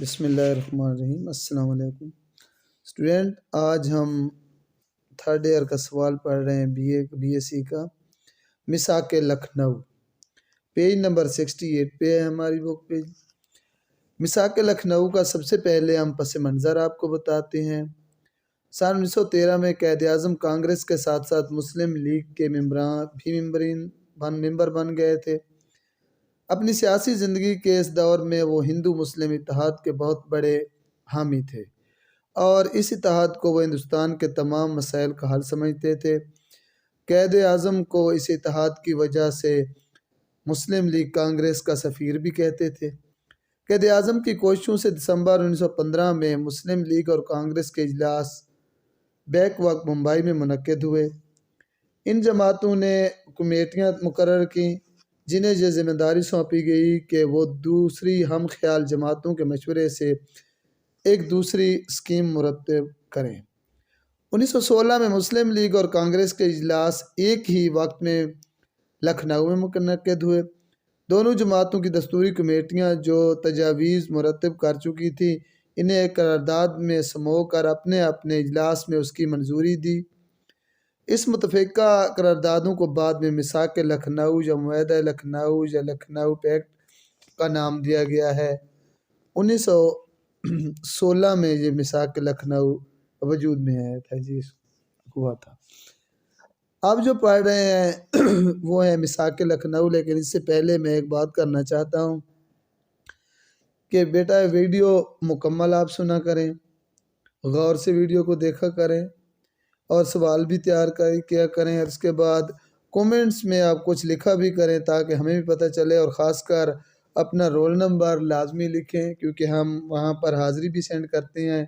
بسم اللہ الرحمن الرحیم۔ السلام علیکم اسٹوڈنٹ، آج ہم تھرڈ ایئر کا سوال پڑھ رہے ہیں بی ایس سی کا مساک لکھنؤ۔ پیج نمبر 68 پہ ہے ہماری بک پیج۔ مساک لکھنؤ کا سب سے پہلے ہم پس منظر آپ کو بتاتے ہیں۔ سال 1913 میں قائد اعظم کانگریس کے ساتھ ساتھ مسلم لیگ کے ممبر بن گئے تھے۔ اپنی سیاسی زندگی کے اس دور میں وہ ہندو مسلم اتحاد کے بہت بڑے حامی تھے اور اس اتحاد کو وہ ہندوستان کے تمام مسائل کا حل سمجھتے تھے۔ قائد اعظم کو اس اتحاد کی وجہ سے مسلم لیگ کانگریس کا سفیر بھی کہتے تھے۔ قائد اعظم کی کوششوں سے دسمبر 1915 میں مسلم لیگ اور کانگریس کے اجلاس بیک وقت ممبئی میں منعقد ہوئے۔ ان جماعتوں نے کمیٹیاں مقرر کیں جنہیں یہ ذمہ داری سونپی گئی کہ وہ دوسری ہم خیال جماعتوں کے مشورے سے ایک دوسری اسکیم مرتب کریں۔ 1916 میں مسلم لیگ اور کانگریس کے اجلاس ایک ہی وقت میں لکھنؤ میں منعقد ہوئے۔ دونوں جماعتوں کی دستوری کمیٹیاں جو تجاویز مرتب کر چکی تھیں، انہیں ایک قرارداد میں سمو کر اپنے اپنے اجلاس میں اس کی منظوری دی۔ اس متفقہ قراردادوں کو بعد میں مساک لکھنؤ یا معاہدہ لکھنؤ یا لکھنؤ پیکٹ کا نام دیا گیا ہے۔ 1916 میں یہ مساک لکھنؤ وجود میں آیا تھا، ہوا تھا۔ اب جو پڑھ رہے ہیں وہ ہے مساک لکھنؤ، لیکن اس سے پہلے میں ایک بات کرنا چاہتا ہوں کہ بیٹا ویڈیو مکمل آپ سنا کریں، غور سے ویڈیو کو دیکھا کریں اور سوال بھی تیار کیا کریں، اور اس کے بعد کومنٹس میں آپ کچھ لکھا بھی کریں تاکہ ہمیں بھی پتہ چلے، اور خاص کر اپنا رول نمبر لازمی لکھیں کیونکہ ہم وہاں پر حاضری بھی سینڈ کرتے ہیں،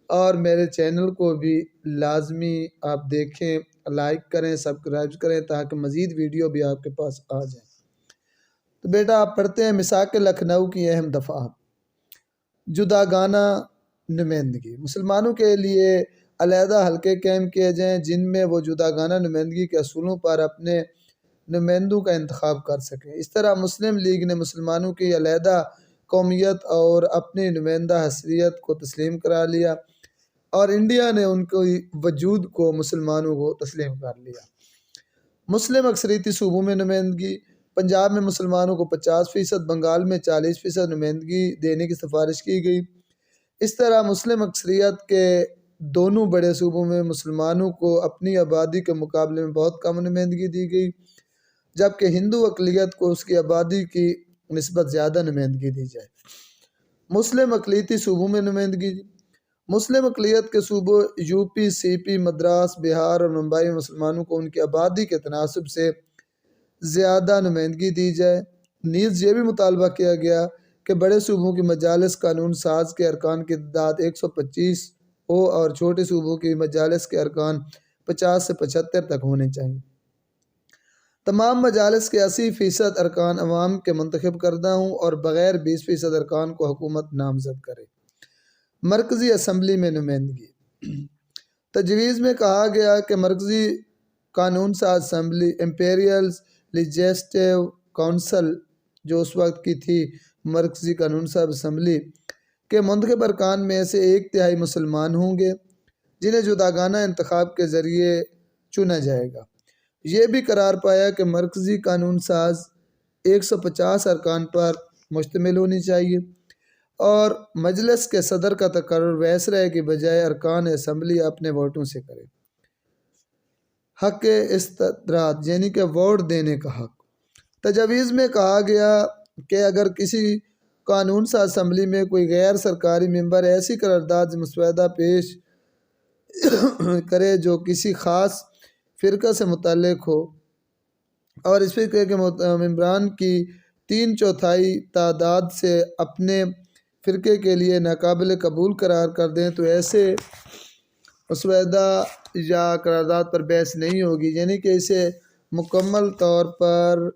اور میرے چینل کو بھی لازمی آپ دیکھیں، لائک کریں، سبسکرائب کریں تاکہ مزید ویڈیو بھی آپ کے پاس آ جائیں۔ تو بیٹا آپ پڑھتے ہیں مساک لکھنؤ کی اہم دفعات۔ جداگانہ نمائندگی، مسلمانوں کے لیے علیحدہ حلقے قائم کیے جائیں جن میں وہ جداگانہ نمائندگی کے اصولوں پر اپنے نمائندوں کا انتخاب کر سکیں۔ اس طرح مسلم لیگ نے مسلمانوں کی علیحدہ قومیت اور اپنی نمائندہ حیثیت کو تسلیم کرا لیا، اور انڈیا نے ان کے وجود کو مسلمانوں کو تسلیم کر لیا۔ مسلم اکثریتی صوبوں میں نمائندگی، پنجاب میں مسلمانوں کو 50%، بنگال میں 40% نمائندگی دینے کی سفارش کی گئی۔ اس طرح مسلم اکثریت کے دونوں بڑے صوبوں میں مسلمانوں کو اپنی آبادی کے مقابلے میں بہت کم نمائندگی دی گئی، جبکہ ہندو اقلیت کو اس کی آبادی کی نسبت زیادہ نمائندگی دی جائے۔ مسلم اقلیتی صوبوں میں نمائندگی، مسلم اقلیت کے صوبوں یو پی، سی پی، مدراس، بہار اور ممبئی میں مسلمانوں کو ان کی آبادی کے تناسب سے زیادہ نمائندگی دی جائے۔ نیز یہ بھی مطالبہ کیا گیا کہ بڑے صوبوں کی مجالس قانون ساز کے ارکان کی تعداد 125 ہو اور چھوٹے صوبوں کی مجالس کے ارکان 50 سے 75 تک ہونے چاہیے۔ تمام مجالس کے 80% ارکان عوام کے منتخب کردہ ہوں اور بغیر 20% ارکان کو حکومت نامزد کرے۔ مرکزی اسمبلی میں نمائندگی، تجویز میں کہا گیا کہ مرکزی قانون ساز اسمبلی امپیریل لیجسلیٹو کونسل، جو اس وقت کی تھی مرکزی قانون ساز اسمبلی، کے منتخب ارکان میں سے 1/3 مسلمان ہوں گے جنہیں جداگانہ انتخاب کے ذریعے چنا جائے گا۔ یہ بھی قرار پایا کہ مرکزی قانون ساز 150 ارکان پر مشتمل ہونی چاہیے اور مجلس کے صدر کا تقرر وائسرائے کی بجائے ارکان اسمبلی اپنے ووٹوں سے کرے۔ حق استطراء یعنی کہ ووٹ دینے کا حق، تجویز میں کہا گیا کہ اگر کسی قانون ساز اسمبلی میں کوئی غیر سرکاری ممبر ایسی قرارداد مسودہ پیش کرے جو کسی خاص فرقہ سے متعلق ہو اور اس فرقے کے ممبران کی 3/4 تعداد سے اپنے فرقے کے لیے ناقابل قبول قرار کر دیں تو ایسے مسودہ یا قرارداد پر بحث نہیں ہوگی، یعنی کہ اسے مکمل طور پر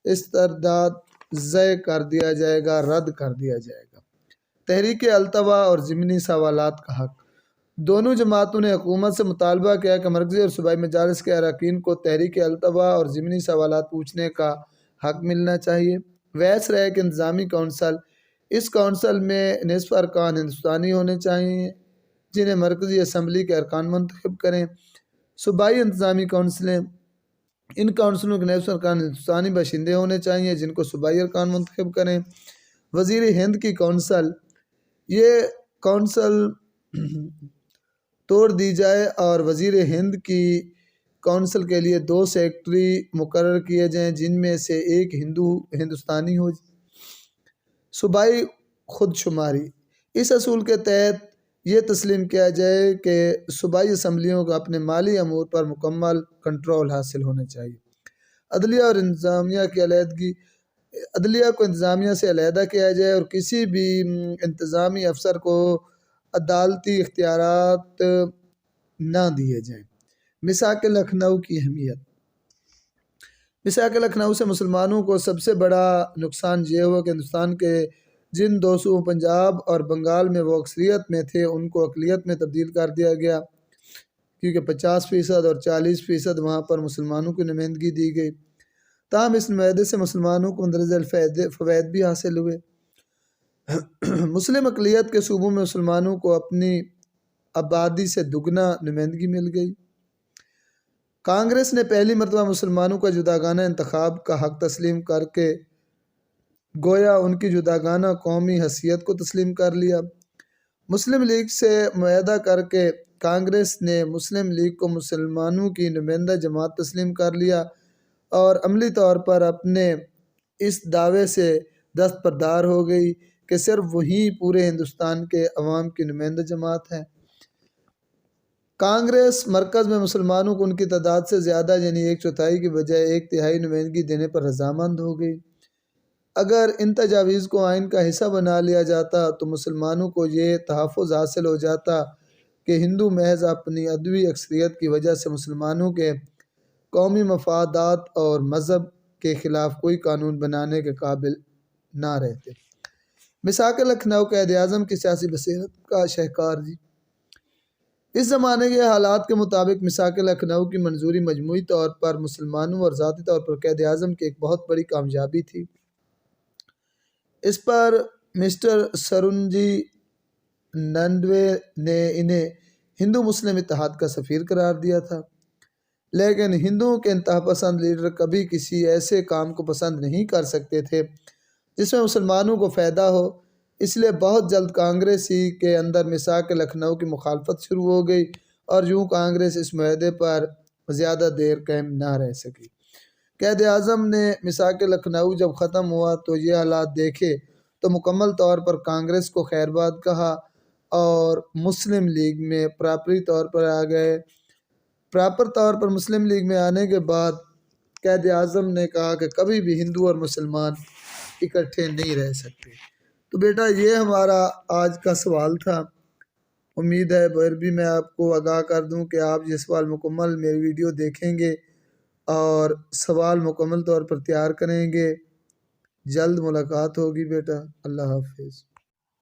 استرداد ضائع کر دیا جائے گا، رد کر دیا جائے گا۔ تحریک التوا اور ضمنی سوالات کا حق، دونوں جماعتوں نے حکومت سے مطالبہ کیا کہ مرکزی اور صوبائی مجالس کے اراکین کو تحریک التوا اور ضمنی سوالات پوچھنے کا حق ملنا چاہیے۔ وائسرائے کی انتظامی کونسل اس کونسل میں نصف ارکان ہندوستانی ہونے چاہیے جنہیں مرکزی اسمبلی کے ارکان منتخب کریں۔ صوبائی انتظامی کونسلیں، ان کونسلوں کے نصف ارکان ہندوستانی باشندے ہونے چاہیے جن کو صوبائی ارکان منتخب کریں۔ وزیر ہند کی کونسل، یہ کونسل توڑ دی جائے اور وزیر ہند کی کونسل کے لیے 2 سیکرٹری مقرر کیے جائیں جن میں سے ایک ہندوستانی ہو۔ صوبائی خود شماری، اس اصول کے تحت یہ تسلیم کیا جائے کہ صوبائی اسمبلیوں کو اپنے مالی امور پر مکمل کنٹرول حاصل ہونا چاہیے۔ عدلیہ اور انتظامیہ کی علیحدگی، عدلیہ کو انتظامیہ سے علیحدہ کیا جائے اور کسی بھی انتظامی افسر کو عدالتی اختیارات نہ دیے جائیں۔ میثاق لکھنؤ کی اہمیت۔ میثاق لکھنؤ سے مسلمانوں کو سب سے بڑا نقصان یہ ہوا کہ ہندوستان کے جن 2 صوبوں پنجاب اور بنگال میں وہ اکثریت میں تھے ان کو اقلیت میں تبدیل کر دیا گیا، کیونکہ 50% اور 40% وہاں پر مسلمانوں کی نمائندگی دی گئی۔ تاہم اس معاہدے سے مسلمانوں کو مندرجہ فوائد بھی حاصل ہوئے۔ مسلم اقلیت کے صوبوں میں مسلمانوں کو اپنی آبادی سے دگنا نمائندگی مل گئی۔ کانگریس نے پہلی مرتبہ مسلمانوں کا جداگانہ انتخاب کا حق تسلیم کر کے گویا ان کی جداگانہ قومی حیثیت کو تسلیم کر لیا۔ مسلم لیگ سے معاہدہ کر کے کانگریس نے مسلم لیگ کو مسلمانوں کی نمائندہ جماعت تسلیم کر لیا اور عملی طور پر اپنے اس دعوے سے دستبردار ہو گئی کہ صرف وہی پورے ہندوستان کے عوام کی نمائندہ جماعت ہے۔ کانگریس مرکز میں مسلمانوں کو ان کی تعداد سے زیادہ یعنی 1/4 کی بجائے 1/3 نمائندگی دینے پر رضامند ہو گئی۔ اگر ان تجاویز کو آئین کا حصہ بنا لیا جاتا تو مسلمانوں کو یہ تحفظ حاصل ہو جاتا کہ ہندو محض اپنی عدوی اکثریت کی وجہ سے مسلمانوں کے قومی مفادات اور مذہب کے خلاف کوئی قانون بنانے کے قابل نہ رہتے۔ میثاق لکھنؤ قائد اعظم کی سیاسی بصیرت کا شاہکار جی۔ اس زمانے کے حالات کے مطابق میثاق لکھنؤ کی منظوری مجموعی طور پر مسلمانوں اور ذاتی طور پر قائد اعظم کی ایک بہت بڑی کامیابی تھی۔ اس پر مسٹر سروجی ننڈوے نے انہیں ہندو مسلم اتحاد کا سفیر قرار دیا تھا، لیکن ہندوؤں کے انتہا پسند لیڈر کبھی کسی ایسے کام کو پسند نہیں کر سکتے تھے جس میں مسلمانوں کو فائدہ ہو، اس لیے بہت جلد کانگریس ہی کے اندر میثاق لکھنؤ کی مخالفت شروع ہو گئی اور یوں کانگریس اس معاہدے پر زیادہ دیر قائم نہ رہ سکی۔ قائد اعظم نے میثاق لکھنؤ جب ختم ہوا تو یہ حالات دیکھے تو مکمل طور پر کانگریس کو خیر باد کہا اور مسلم لیگ میں پراپری طور پر آ گئے۔ پراپر طور پر مسلم لیگ میں آنے کے بعد قائد اعظم نے کہا کہ کبھی بھی ہندو اور مسلمان اکٹھے نہیں رہ سکتے۔ تو بیٹا یہ ہمارا آج کا سوال تھا۔ امید ہے پھر بھی میں آپ کو آگاہ کر دوں کہ آپ یہ سوال مکمل میری ویڈیو دیکھیں گے اور سوال مکمل طور پر تیار کریں گے۔ جلد ملاقات ہوگی بیٹا، اللہ حافظ۔